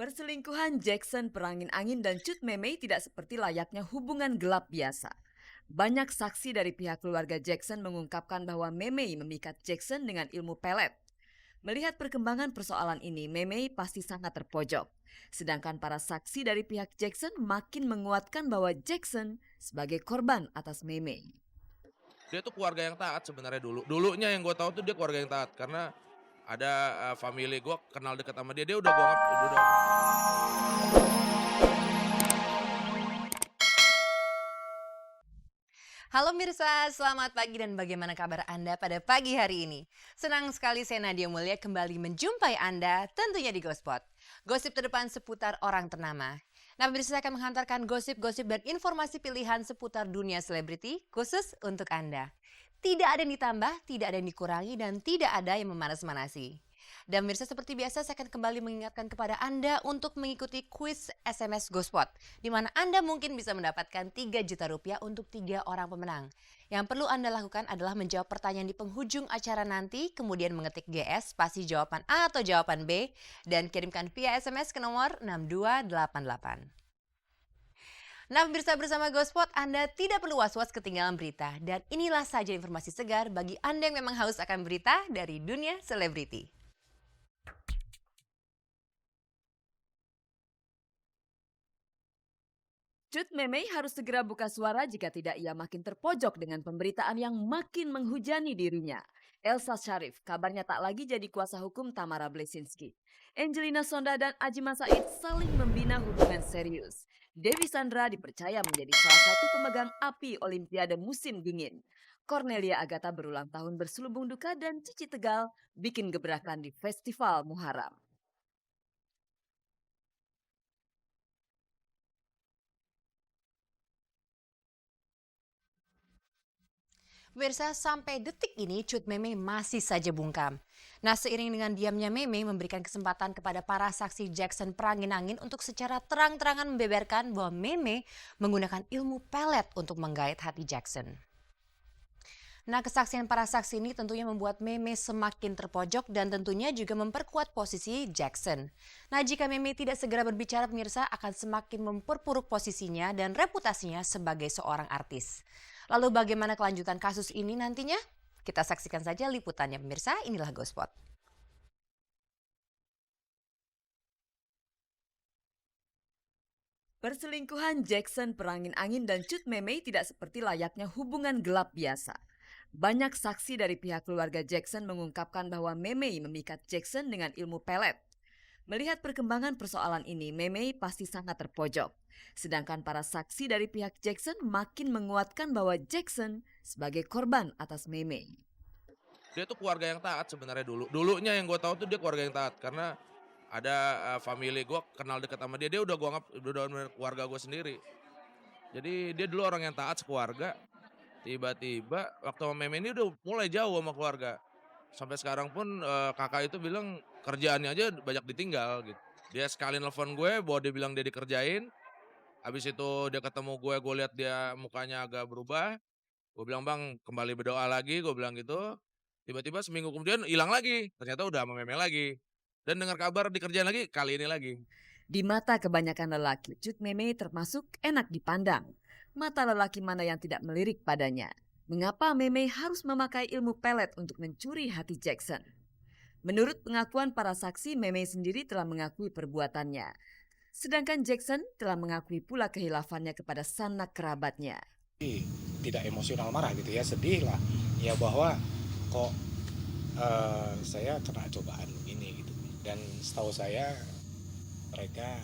Perselingkuhan Jackson, Perangin Angin, dan Cut Memey tidak seperti layaknya hubungan gelap biasa. Banyak saksi dari pihak keluarga Jackson mengungkapkan bahwa Memey memikat Jackson dengan ilmu pelet. Melihat perkembangan persoalan ini, Memey pasti sangat terpojok. Sedangkan para saksi dari pihak Jackson makin menguatkan bahwa Jackson sebagai korban atas Memey. Dia tuh keluarga yang taat sebenarnya dulu. Dulunya yang gue tahu tuh dia keluarga yang taat karena ada family gue kenal dekat sama dia. Dia udah gue udah. Halo Mirsa, selamat pagi dan bagaimana kabar Anda pada pagi hari ini? Senang sekali saya Nadia Mulia kembali menjumpai Anda tentunya di Gospot. Gosip terdepan seputar orang ternama. Nah pemirsa, saya akan menghantarkan gosip-gosip dan informasi pilihan seputar dunia selebriti khusus untuk Anda. Tidak ada yang ditambah, tidak ada yang dikurangi, dan tidak ada yang memanas-manasi. Dan pemirsa, seperti biasa saya akan kembali mengingatkan kepada Anda untuk mengikuti kuis SMS Gospot, di mana Anda mungkin bisa mendapatkan 3 juta rupiah untuk 3 orang pemenang. Yang perlu Anda lakukan adalah menjawab pertanyaan di penghujung acara nanti, kemudian mengetik GS, spasi jawaban A atau jawaban B, dan kirimkan via SMS ke nomor 6288. Nah pemirsa, bersama Gospot Anda tidak perlu was-was ketinggalan berita. Dan inilah saja informasi segar bagi Anda yang memang haus akan berita dari dunia selebriti. Cut Memey harus segera buka suara jika tidak ia makin terpojok dengan pemberitaan yang makin menghujani dirinya. Elsa Sharif kabarnya tak lagi jadi kuasa hukum Tamara Blesinski. Angelina Sonda dan Ajima Said saling membina hubungan serius. Dewi Sandra dipercaya menjadi salah satu pemegang api Olimpiade musim dingin. Cornelia Agatha berulang tahun berselubung duka dan Cici Tegal bikin gebrakan di Festival Muharram. Pemirsa, sampai detik ini Cut Memey masih saja bungkam. Nah, seiring dengan diamnya Memey memberikan kesempatan kepada para saksi Jackson Perangin Angin untuk secara terang-terangan membeberkan bahwa Memey menggunakan ilmu pelet untuk menggait hati Jackson. Nah, kesaksian para saksi ini tentunya membuat Memey semakin terpojok dan tentunya juga memperkuat posisi Jackson. Nah, jika Memey tidak segera berbicara, pemirsa akan semakin memperburuk posisinya dan reputasinya sebagai seorang artis. Lalu bagaimana kelanjutan kasus ini nantinya? Kita saksikan saja liputannya pemirsa, inilah Gospot. Perselingkuhan Jackson, Perangin Angin, dan Cut Memey tidak seperti layaknya hubungan gelap biasa. Banyak saksi dari pihak keluarga Jackson mengungkapkan bahwa Memey memikat Jackson dengan ilmu pelet. Melihat perkembangan persoalan ini, Memey pasti sangat terpojok. Sedangkan para saksi dari pihak Jackson makin menguatkan bahwa Jackson sebagai korban atas Memey. Dia tuh keluarga yang taat sebenarnya dulu. Dulunya yang gue tahu tuh dia keluarga yang taat karena ada family gue kenal dekat sama dia. Dia udah gue anggap udah bener keluarga gue sendiri. Jadi dia dulu orang yang taat sekeluarga. Tiba-tiba waktu sama Meme ini udah mulai jauh sama keluarga. Sampai sekarang pun kakak itu bilang kerjaannya aja banyak ditinggal gitu. Dia sekali nelfon gue bahwa dia bilang dia dikerjain. Habis itu dia ketemu gue lihat dia mukanya agak berubah. Gue bilang bang kembali berdoa lagi, gue bilang gitu. Tiba-tiba seminggu kemudian hilang lagi. Ternyata udah sama Meme lagi. Dan dengar kabar dikerjain lagi kali ini lagi. Di mata kebanyakan lelaki, Cut Memey termasuk enak dipandang. Mata lelaki mana yang tidak melirik padanya? Mengapa Memey harus memakai ilmu pelet untuk mencuri hati Jackson? Menurut pengakuan para saksi, Memey sendiri telah mengakui perbuatannya. Sedangkan Jackson telah mengakui pula kehilafannya kepada sanak kerabatnya. Tidak emosional marah gitu ya, sedih lah ya bahwa kok saya kena cobaan ini gitu. Dan setahu saya mereka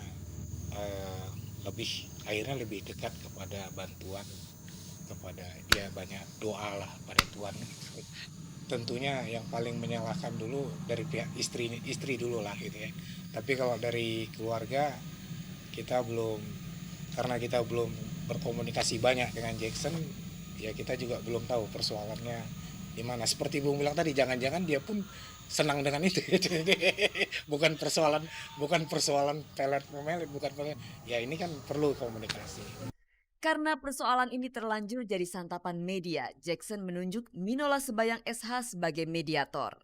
akhirnya lebih dekat kepada bantuan, kepada dia banyak doa lah pada Tuhan gitu. Tentunya yang paling menyalahkan dulu dari pihak istri dulu lah gitu ya. Tapi kalau dari keluarga karena kita belum berkomunikasi banyak dengan Jackson, ya kita juga belum tahu persoalannya di mana. Seperti Bung bilang tadi, jangan-jangan dia pun senang dengan itu. bukan persoalan pelet memelet, ya ini kan perlu komunikasi. Karena persoalan ini terlanjur jadi santapan media, Jackson menunjuk Minola Sebayang SH sebagai mediator.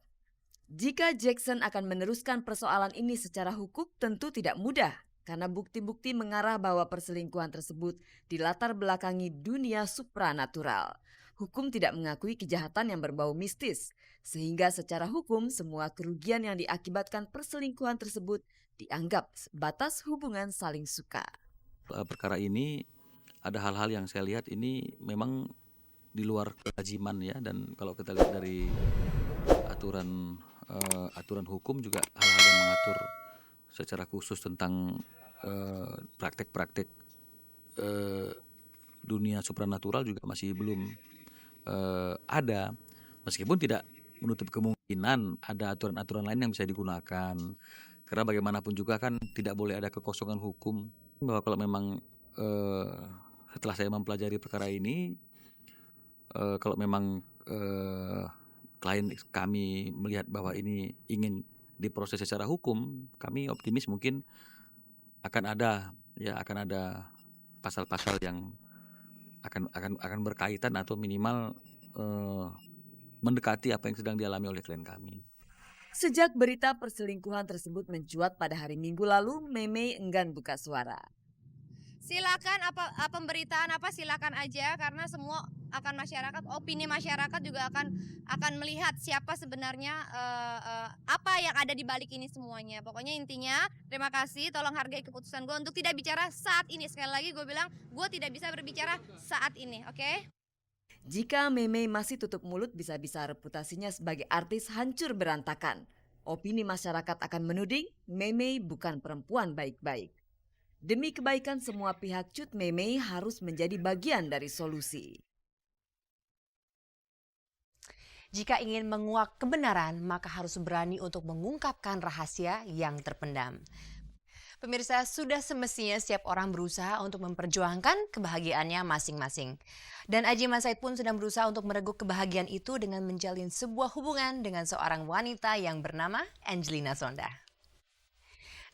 Jika Jackson akan meneruskan persoalan ini secara hukum tentu tidak mudah, karena bukti-bukti mengarah bahwa perselingkuhan tersebut dilatar belakangi dunia supranatural. Hukum tidak mengakui kejahatan yang berbau mistis, sehingga secara hukum semua kerugian yang diakibatkan perselingkuhan tersebut dianggap sebatas hubungan saling suka. Perkara ini ada hal-hal yang saya lihat ini memang di luar kelaziman ya, dan kalau kita lihat dari aturan hukum juga hal-hal yang mengatur secara khusus tentang praktek-praktek dunia supranatural juga masih belum ada, meskipun tidak menutup kemungkinan ada aturan-aturan lain yang bisa digunakan, karena bagaimanapun juga kan tidak boleh ada kekosongan hukum. Bahwa kalau memang setelah saya mempelajari perkara ini, kalau memang klien kami melihat bahwa ini ingin diproses secara hukum, kami optimis mungkin akan ada pasal-pasal yang akan berkaitan atau minimal mendekati apa yang sedang dialami oleh klien kami. Sejak berita perselingkuhan tersebut mencuat pada hari Minggu lalu, Meme enggan buka suara. Silakan pemberitaan apa silakan aja, karena semua akan masyarakat, opini masyarakat juga akan melihat siapa sebenarnya apa yang ada di balik ini semuanya. Pokoknya intinya terima kasih, tolong hargai keputusan gue untuk tidak bicara saat ini. Sekali lagi gue bilang gue tidak bisa berbicara saat ini, oke? Jika Meme masih tutup mulut, bisa-bisa reputasinya sebagai artis hancur berantakan. Opini masyarakat akan menuding Meme bukan perempuan baik-baik. Demi kebaikan semua pihak, Cut Meme harus menjadi bagian dari solusi. Jika ingin menguak kebenaran, maka harus berani untuk mengungkapkan rahasia yang terpendam. Pemirsa, sudah semestinya setiap orang berusaha untuk memperjuangkan kebahagiaannya masing-masing. Dan Adjie Said pun sedang berusaha untuk mereguk kebahagiaan itu dengan menjalin sebuah hubungan dengan seorang wanita yang bernama Angelina Sondah.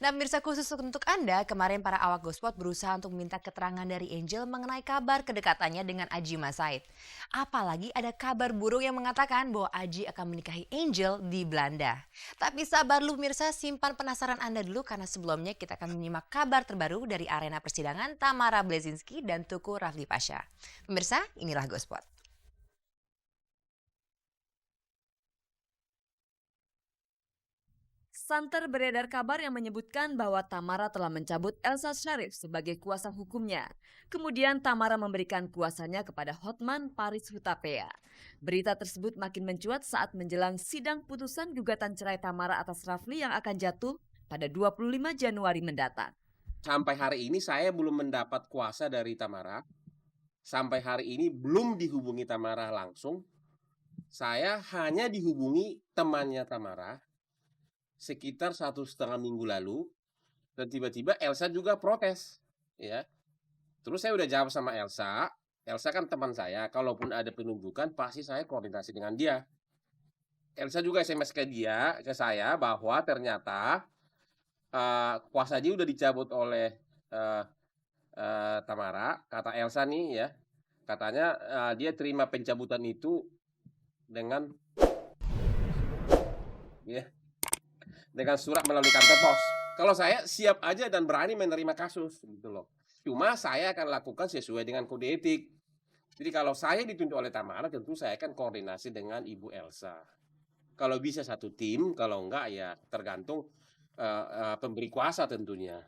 Nah, pemirsa, khusus untuk Anda, kemarin para awak Gospot berusaha untuk meminta keterangan dari Angel mengenai kabar kedekatannya dengan Adjie Said. Apalagi ada kabar buruk yang mengatakan bahwa Adjie akan menikahi Angel di Belanda. Tapi sabar lu pemirsa, simpan penasaran Anda dulu, karena sebelumnya kita akan menyimak kabar terbaru dari arena persidangan Tamara Bleszynsky dan Tuku Rafli Pasha. Pemirsa, inilah Gospot. Santer beredar kabar yang menyebutkan bahwa Tamara telah mencabut Elsa Sharif sebagai kuasa hukumnya. Kemudian Tamara memberikan kuasanya kepada Hotman Paris Hutapea. Berita tersebut makin mencuat saat menjelang sidang putusan gugatan cerai Tamara atas Rafli yang akan jatuh pada 25 Januari mendatang. Sampai hari ini saya belum mendapat kuasa dari Tamara. Sampai hari ini belum dihubungi Tamara langsung. Saya hanya dihubungi temannya Tamara sekitar 1,5 minggu lalu, dan tiba-tiba Elsa juga protes, ya. Terus saya udah jawab sama Elsa kan teman saya, kalaupun ada penunjukan pasti saya koordinasi dengan dia. Elsa juga SMS ke saya bahwa ternyata kuasa dia udah dicabut oleh Tamara, kata Elsa nih ya. Katanya dia terima pencabutan itu dengan surat melalui kantor pos. Kalau saya siap aja dan berani menerima kasus gitu loh. Cuma saya akan lakukan sesuai dengan kode etik. Jadi kalau saya ditunjuk oleh Tamara, tentu saya akan koordinasi dengan Ibu Elsa. Kalau bisa satu tim, kalau enggak ya tergantung pemberi kuasa tentunya.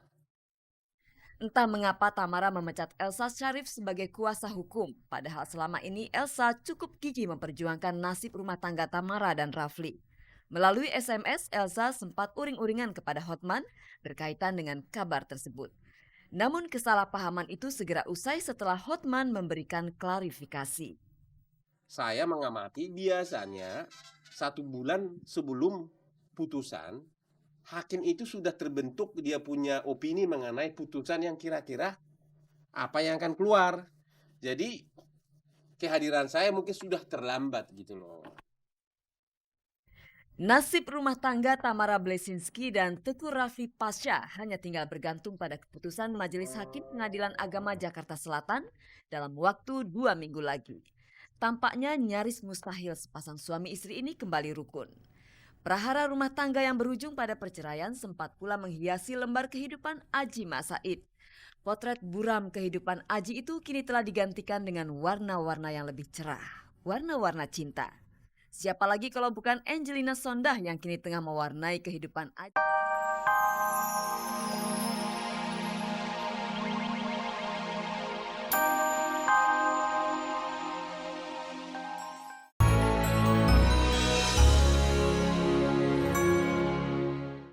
Entah mengapa Tamara memecat Elsa Sharif sebagai kuasa hukum, padahal selama ini Elsa cukup gigih memperjuangkan nasib rumah tangga Tamara dan Rafli. Melalui SMS, Elsa sempat uring-uringan kepada Hotman berkaitan dengan kabar tersebut. Namun kesalahpahaman itu segera usai setelah Hotman memberikan klarifikasi. Saya mengamati biasanya 1 bulan sebelum putusan, hakim itu sudah terbentuk, dia punya opini mengenai putusan yang kira-kira apa yang akan keluar. Jadi kehadiran saya mungkin sudah terlambat gitu loh. Nasib rumah tangga Tamara Bleszynsky dan Tuku Rafli Pasha hanya tinggal bergantung pada keputusan Majelis Hakim Pengadilan Agama Jakarta Selatan dalam waktu 2 minggu lagi. Tampaknya nyaris mustahil sepasang suami istri ini kembali rukun. Prahara rumah tangga yang berujung pada perceraian sempat pula menghiasi lembar kehidupan Aji Mak Said. Potret buram kehidupan Aji itu kini telah digantikan dengan warna-warna yang lebih cerah, warna-warna cinta. Siapa lagi kalau bukan Angelina Sondakh yang kini tengah mewarnai kehidupan Aji.